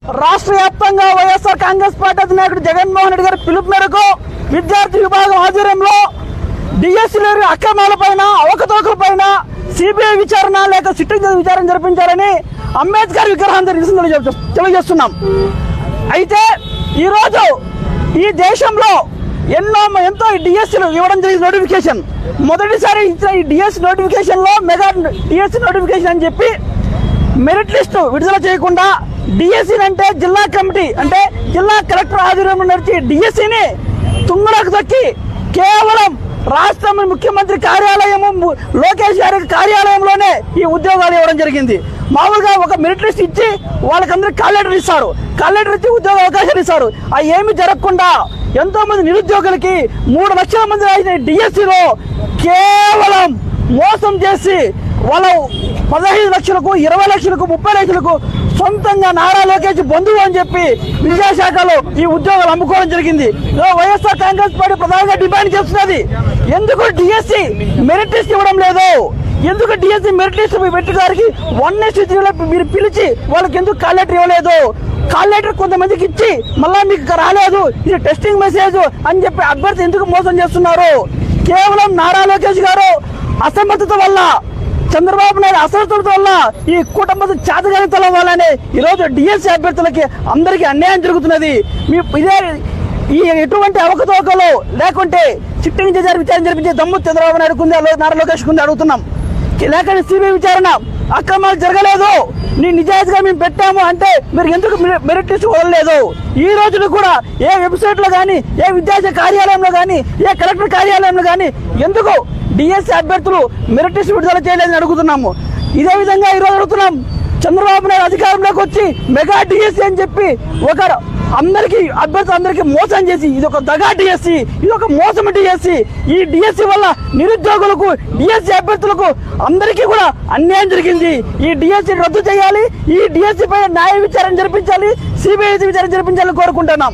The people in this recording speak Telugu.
రాష్ట్ర వ్యాప్తంగా వైఎస్ఆర్ కాంగ్రెస్ పార్టీ అధినాయకుడు జగన్మోహన్ రెడ్డి గారి పిలుపు మేరకు విద్యార్థి విభాగం ఆధ్వర్యంలో డిఎస్సీల అక్రమాలపైన అవకతవకలపైన సిబిఐ విచారణ లేక సిట్టింగ్ విచారణ జరిపించాలని అంబేద్కర్ విగ్రహం తెలియజేస్తున్నాం. అయితే ఈరోజు ఈ దేశంలో ఎంతో డిఎస్సీలు ఇవ్వడం జరిగింది నోటిఫికేషన్. మొదటిసారి ఇచ్చిన ఈ డిఎస్సీ నోటిఫికేషన్లో మెగా డిఎస్సీ నోటిఫికేషన్ అని చెప్పి మెరిట్ లిస్టు విడుదల చేయకుండా డిఎస్సీ అంటే జిల్లా కమిటీ అంటే జిల్లా కలెక్టర్ ఆధ్వర్యంలో నడిచి డిఎస్సీని తుంగలకు దక్కి కేవలం రాష్ట్ర ముఖ్యమంత్రి కార్యాలయము లోకేష్ గారి కార్యాలయంలోనే ఈ ఉద్యోగాలు ఇవ్వడం జరిగింది. మామూలుగా ఒక మెరిట్ లిస్ట్ ఇచ్చి వాళ్ళకందరికి కాల్ లెటర్ ఇస్తారు, కాల్ లెటర్ ఇచ్చి ఉద్యోగ అవకాశాలు ఇస్తారు. అవి ఏమి జరగకుండా ఎంతో మంది నిరుద్యోగులకి 3 లక్షల మంది రాసిన డిఎస్సీలో కేవలం మోసం చేసి వాళ్ళ 15 లక్షలకు 20 లక్షలకు 30 లక్షలకు సొంతంగా నారా లోకేష్ బంధువు అని చెప్పి విద్యాశాఖలో ఈ ఉద్యోగాలు అమ్ముకోవడం జరిగింది. వైఎస్ఆర్ కాంగ్రెస్ పార్టీ ప్రధానంగా డిమాండ్ చేస్తున్నది, ఎందుకు డిఎస్సీ మెరిట్ లిస్ట్ ఇవ్వడం లేదు, ఎందుకు డిఎస్సీ మెరిట్ లిస్ట్ పెట్టి గారికి 1:3 మీరు పిలిచి వాళ్ళకి ఎందుకు కాల్ లెటర్ ఇవ్వలేదు, కాల్ లెటర్ కొంతమందికి ఇచ్చి మళ్ళా మీకు రాలేదు ఇది టెస్టింగ్ మెసేజ్ అని చెప్పి అభ్యర్థి ఎందుకు మోసం చేస్తున్నారు? కేవలం నారా లోకేష్ గారు అసమర్థత వల్ల, చంద్రబాబు నాయుడు అసమర్థత వల్ల, ఈ కుటుంబ చేతగానితల వల్లనే ఈరోజు డిఎస్సీ అభ్యర్థులకి అందరికీ అన్యాయం జరుగుతున్నది. ఇదే ఈ ఎటువంటి అవకతవకలు లేకుంటే సిట్టింగ్ విచారణ జరిపించే దమ్ము చంద్రబాబు నాయుడు కుంది, నారా లోకేష్ కుంది అడుగుతున్నాం. లేకపోతే సిబిఐ విచారణ అక్రమాలు జరగలేదు, నీ నిజాయితీగా మేము పెట్టాము అంటే మీరు ఎందుకు మెరిట్ లిస్ట్ వదలలేదు? ఈ రోజున కూడా ఏ వెబ్సైట్లో కానీ, ఏ విద్యాశాఖ కార్యాలయంలో కానీ, ఏ కలెక్టర్ కార్యాలయంలో కానీ ఎందుకు డిఎస్సీ అభ్యర్థులు మెరిట్ లిస్ట్ విడుదల చేయలేదని అడుగుతున్నాము. ఇదే విధంగా ఈరోజు అడుగుతున్నాం, చంద్రబాబు నాయుడు అధికారంలోకి వచ్చి మెగా డిఎస్సీ అని చెప్పి అభ్యర్థులందరికీ మోసం చేసి ఇది ఒక దగా డిఎస్సీ, ఇది ఒక మోసం డిఎస్సీ. ఈ డిఎస్సీ వల్ల నిరుద్యోగులకు, డిఎస్సీ అభ్యర్థులకు అందరికీ కూడా అన్యాయం జరిగింది. ఈ డిఎస్సీ రద్దు చేయాలి, ఈ డిఎస్సీ పైన న్యాయ విచారణ జరిపించాలి, సిబిఐ విచారణ జరిపించాలని కోరుకుంటున్నాం.